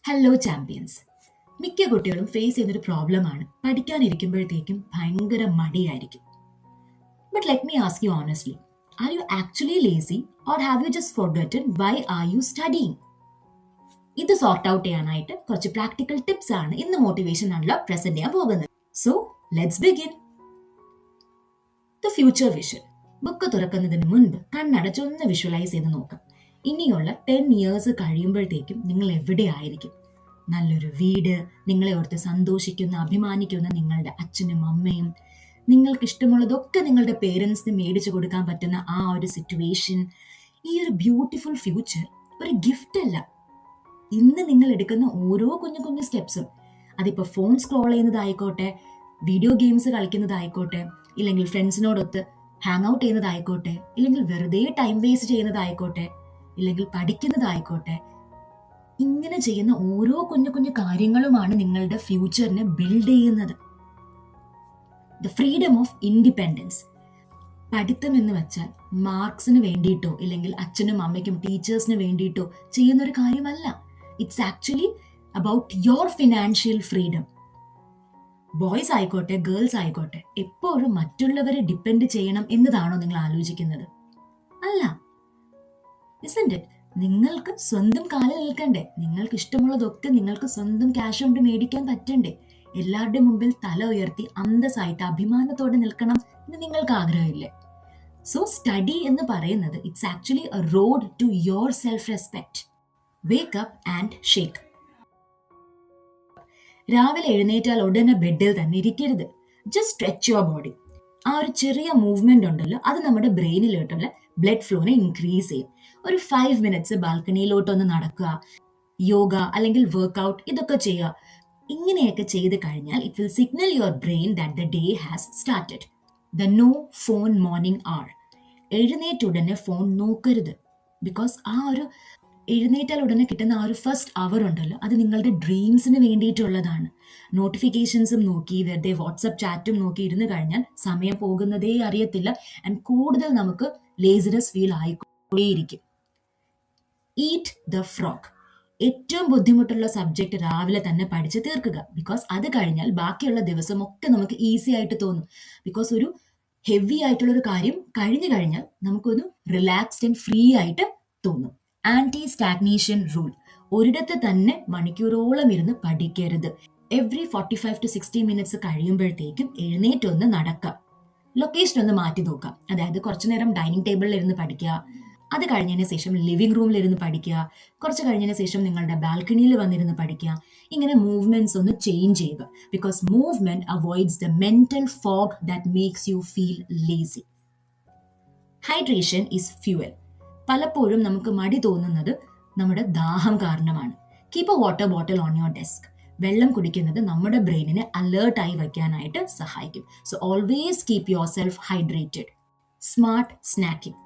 Hello champions. മിക്ക കുട്ടികളും face ചെയ്യുന്നൊരു പ്രോബ്ലമാണ് പഠിക്കാനിരിക്കുമ്പോഴത്തേക്കും ഭയങ്കര മടിയായിരിക്കും. But let me ask you honestly, are you actually lazy or have you just forgotten why are you studying? ഇത് സോർട്ട് ഔട്ട് ചെയ്യാനായിട്ട് കുറച്ച് പ്രാക്ടിക്കൽ ടിപ്സ് ആണ് ഇന്ന് മോട്ടിവേഷൻ ആണല്ലോ പ്രസന്റ് ചെയ്യാൻ പോകുന്നത്. So let's begin. The future vision. Book തുറക്കുന്നതിന് മുൻപ് കണ്ണടച്ചൊന്ന് വിഷ്വലൈസ് ചെയ്ത് നോക്കാം. ഇനിയുള്ള 10 ഇയേഴ്സ് കഴിയുമ്പോഴത്തേക്കും നിങ്ങൾ എവിടെയായിരിക്കും? നല്ലൊരു വീട്, നിങ്ങളെ ഓർത്ത് സന്തോഷിക്കുന്ന അഭിമാനിക്കുന്ന നിങ്ങളുടെ അച്ഛനും അമ്മയും, നിങ്ങൾക്ക് ഇഷ്ടമുള്ളതൊക്കെ നിങ്ങളുടെ പേരൻസിന് മേടിച്ചു കൊടുക്കാൻ പറ്റുന്ന ആ ഒരു സിറ്റുവേഷൻ. ഈ ഒരു ബ്യൂട്ടിഫുൾ ഫ്യൂച്ചർ ഒരു ഗിഫ്റ്റ് അല്ല. ഇന്ന് നിങ്ങൾ എടുക്കുന്ന ഓരോ കുഞ്ഞു കുഞ്ഞു സ്റ്റെപ്സും, അതിപ്പോൾ ഫോൺ സ്ക്രോൾ ചെയ്യുന്നതായിക്കോട്ടെ, വീഡിയോ ഗെയിംസ് കളിക്കുന്നതായിക്കോട്ടെ, ഇല്ലെങ്കിൽ ഫ്രണ്ട്സിനോടൊത്ത് ഹാങ് ഔട്ട് ചെയ്യുന്നതായിക്കോട്ടെ, ഇല്ലെങ്കിൽ വെറുതെ ടൈം വേസ്റ്റ് ചെയ്യുന്നതായിക്കോട്ടെ, ഇല്ലെങ്കിൽ പഠിക്കുന്നതായിക്കോട്ടെ, ഇങ്ങനെ ചെയ്യുന്ന ഓരോ കുഞ്ഞു കുഞ്ഞു കാര്യങ്ങളുമാണ് നിങ്ങളുടെ ഫ്യൂച്ചറിനെ ബിൽഡ് ചെയ്യുന്നത്. The freedom of independence. പഠിത്തം എന്ന് വെച്ചാൽ മാർക്സിന് വേണ്ടിയിട്ടോ ഇല്ലെങ്കിൽ അച്ഛനും അമ്മയ്ക്കും ടീച്ചേഴ്സിന് വേണ്ടിയിട്ടോ ചെയ്യുന്ന ഒരു കാര്യമല്ല. It's actually about your financial freedom. Boys ആയിക്കോട്ടെ ഗേൾസ് ആയിക്കോട്ടെ, എപ്പോഴും മറ്റുള്ളവരെ ഡിപ്പെൻഡ് ചെയ്യണം എന്നതാണോ നിങ്ങൾ ആലോചിക്കുന്നത്? അല്ല. Isn't it? നിങ്ങൾക്ക് സ്വന്തം കാലിൽ നിൽക്കണ്ടേ? നിങ്ങൾക്ക് ഇഷ്ടമുള്ളതൊക്കെ നിങ്ങൾക്ക് സ്വന്തം ക്യാഷ് കൊണ്ട് മേടിക്കാൻ പറ്റണ്ടേ? എല്ലാവരുടെ മുമ്പിൽ തല ഉയർത്തി അന്തസ്സായിട്ട് അഭിമാനത്തോടെ നിൽക്കണം എന്ന് നിങ്ങൾക്ക് ആഗ്രഹമില്ലേ? സോ സ്റ്റഡി എന്ന് പറയുന്നത് it's actually a road to your self respect. Wake up and shake. രാവിലെ എഴുന്നേറ്റാൽ ഉടനെ ബെഡിൽ തന്നെ ഇരിക്കരുത്. Just stretch your body. ആ ഒരു ചെറിയ മൂവ്മെന്റ് ഉണ്ടല്ലോ, അത് നമ്മുടെ ബ്രെയിനിലോട്ടുള്ള ബ്ലഡ് ഫ്ലോനെ ഇൻക്രീസ് ചെയ്യും. ഒരു 5 മിനിറ്റ്സ് ബാൽക്കണിയിലോട്ടൊന്ന് നടക്കുക, യോഗ അല്ലെങ്കിൽ വർക്ക്ഔട്ട് ഇതൊക്കെ ചെയ്യുക. ഇങ്ങനെയൊക്കെ ചെയ്ത് കഴിഞ്ഞാൽ it will signal your brain that the day has started. The no phone morning hour. എഴുന്നേറ്റ് ഉടനെ ഫോൺ നോക്കരുത്. ബിക്കോസ് ആ ഒരു എഴുന്നേറ്റാൽ ഉടനെ കിട്ടുന്ന ആ ഒരു ഫസ്റ്റ് അവർ ഉണ്ടല്ലോ, അത് നിങ്ങളുടെ ഡ്രീംസിന് വേണ്ടിയിട്ടുള്ളതാണ്. നോട്ടിഫിക്കേഷൻസും നോക്കി വെറുതെ വാട്സപ്പ് ചാറ്റും നോക്കി ഇരുന്ന് കഴിഞ്ഞാൽ സമയം പോകുന്നതേ അറിയത്തില്ല. ആൻഡ് കൂടുതൽ നമുക്ക് ലേസിനെസ് ഫീൽ ആയിക്കൊണ്ടേയിരിക്കും. Eat the frog. ഏറ്റവും ബുദ്ധിമുട്ടുള്ള സബ്ജക്റ്റ് രാവിലെ തന്നെ പഠിച്ച് തീർക്കുക. ബിക്കോസ് അത് കഴിഞ്ഞാൽ ബാക്കിയുള്ള ദിവസമൊക്കെ നമുക്ക് ഈസി ആയിട്ട് തോന്നും. ബിക്കോസ് ഒരു ഹെവി ആയിട്ടുള്ള ഒരു കാര്യം കഴിഞ്ഞു കഴിഞ്ഞാൽ നമുക്കൊന്ന് റിലാക്സ്ഡ് ആൻഡ് ഫ്രീ ആയിട്ട് തോന്നും. Anti stagnation rule. ഒരിടത്ത് തന്നെ മണിക്കൂറോളം ഇരുന്ന് പഠിക്കരുത്. എവറി 45 to 60 മിനിറ്റ്സ് കഴിയുമ്പോഴത്തേക്കും എഴുന്നേറ്റൊന്ന് നടക്കാം. ലൊക്കേഷൻ ഒന്ന് മാറ്റി നോക്കാം. അതായത് കുറച്ചു നേരം ഡൈനിങ് ടേബിളിൽ ഇരുന്ന് പഠിക്കുക, അത് കഴിഞ്ഞതിന് ശേഷം ലിവിംഗ് റൂമിൽ ഇരുന്ന് പഠിക്കുക, കുറച്ച് കഴിഞ്ഞതിന് ശേഷം നിങ്ങളുടെ ബാൽക്കണിയിൽ വന്നിരുന്ന് പഠിക്കുക. ഇങ്ങനെ മൂവ്മെന്റ്സ് ഒന്ന് ചേഞ്ച് ചെയ്യുക. Because movement avoids the mental fog that makes you feel lazy. Hydration is fuel. പലപ്പോഴും നമുക്ക് മടി തോന്നുന്നത് നമ്മുടെ ദാഹം കാരണമാണ്. Keep a water bottle on your desk. വെള്ളം കുടിക്കുന്നത് നമ്മുടെ ബ്രെയിനിനെ അലേർട്ടായി വയ്ക്കാനായിട്ട് സഹായിക്കും. So always keep yourself hydrated. Smart snacking.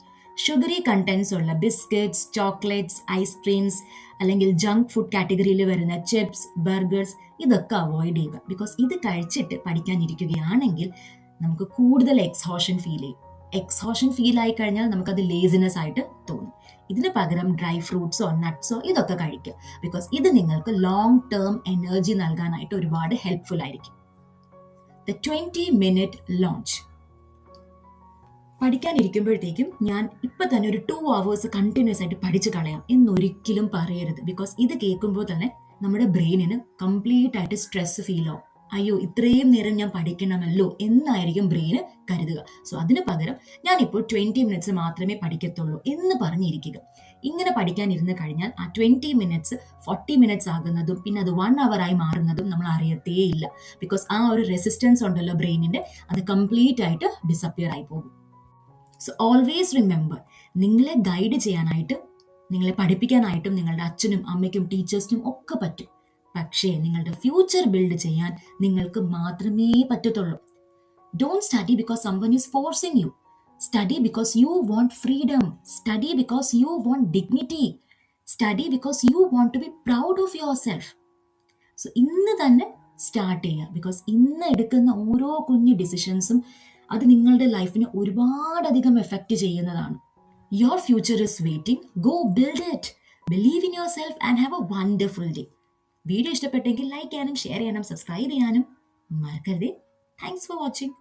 Sugary contents ഉള്ള ബിസ്ക്കറ്റ്സ്, ചോക്ലേറ്റ്സ്, ഐസ്ക്രീംസ് അല്ലെങ്കിൽ ജങ്ക് ഫുഡ് കാറ്റഗറിയിൽ വരുന്ന ചിപ്സ്, ബർഗേഴ്സ് ഇതൊക്കെ അവോയ്ഡ് ചെയ്യുക. ബിക്കോസ് ഇത് കഴിച്ചിട്ട് പഠിക്കാനിരിക്കുകയാണെങ്കിൽ നമുക്ക് കൂടുതൽ എക്സോഷൻ ഫീൽ ചെയ്യും. എക്സോഷൻ ഫീൽ ആയി കഴിഞ്ഞാൽ നമുക്കത് ലേസിനെസ് ആയിട്ട് തോന്നും. ഇതിന് പകരം ഡ്രൈ ഫ്രൂട്ട്സോ നട്ട്സോ ഇതൊക്കെ കഴിക്കുക. ബിക്കോസ് ഇത് നിങ്ങൾക്ക് ലോങ് ടേം എനർജി നൽകാനായിട്ട് ഒരുപാട് ഹെൽപ്ഫുൾ ആയിരിക്കും. The 20-minute launch. പഠിക്കാനിരിക്കുമ്പോഴത്തേക്കും ഞാൻ ഇപ്പൊ തന്നെ ഒരു 2 hours കണ്ടിന്യൂസ് ആയിട്ട് പഠിച്ചു കളയാം എന്നൊരിക്കലും പറയരുത്. ബിക്കോസ് ഇത് കേൾക്കുമ്പോൾ തന്നെ നമ്മുടെ ബ്രെയിനിന് കംപ്ലീറ്റ് ആയിട്ട് സ്ട്രെസ് ഫീൽ ആവും. അയ്യോ, ഇത്രയും നേരം ഞാൻ പഠിക്കണമല്ലോ എന്നായിരിക്കും ബ്രെയിന് കരുതുക. സോ അതിന് പകരം ഞാനിപ്പോൾ 20 മിനിറ്റ്സ് മാത്രമേ പഠിക്കത്തുള്ളൂ എന്ന് പറഞ്ഞിരിക്കുക. ഇങ്ങനെ പഠിക്കാനിരുന്ന് കഴിഞ്ഞാൽ ആ 20 മിനിറ്റ്സ് 40 മിനിറ്റ്സ് ആകുന്നതും പിന്നെ അത് 1 hour ആയി മാറുന്നതും നമ്മൾ അറിയത്തേ ഇല്ല. ബിക്കോസ് ആ ഒരു റെസിസ്റ്റൻസ് ഉണ്ടല്ലോ ബ്രെയിനിന്റെ, അത് കംപ്ലീറ്റ് ആയിട്ട് ഡിസപ്പിയർ ആയി പോകും. സോ ഓൾവേസ് റിമെമ്പർ, നിങ്ങളെ ഗൈഡ് ചെയ്യാനായിട്ട്, നിങ്ങളെ പഠിപ്പിക്കാനായിട്ടും നിങ്ങളുടെ അച്ഛനും അമ്മയ്ക്കും ടീച്ചേഴ്സിനും ഒക്കെ പറ്റും. പക്ഷേ നിങ്ങളുടെ ഫ്യൂച്ചർ ബിൽഡ് ചെയ്യാൻ നിങ്ങൾക്ക് മാത്രമേ പറ്റത്തുള്ളൂ. Don't study because someone is forcing you. Study because you want freedom. Study because you want dignity. Study because you want to be proud of yourself. So ഇന്ന് തന്നെ സ്റ്റാർട്ട് ചെയ്യുക. Because ഇന്ന് എടുക്കുന്ന ഓരോ കുഞ്ഞു ഡിസിഷൻസും അത് നിങ്ങളുടെ ലൈഫിനെ ഒരുപാടധികം എഫക്റ്റ് ചെയ്യുന്നതാണ്. Your future is waiting. Go build it. Believe in your self and have A wonderful day. Video ഇഷ്ടപ്പെട്ടെങ്കിൽ ലൈക്ക് ചെയ്യാനും ഷെയർ ചെയ്യാനും സബ്സ്ക്രൈബ് ചെയ്യാനും മറക്കരുതേ. Thanks for watching.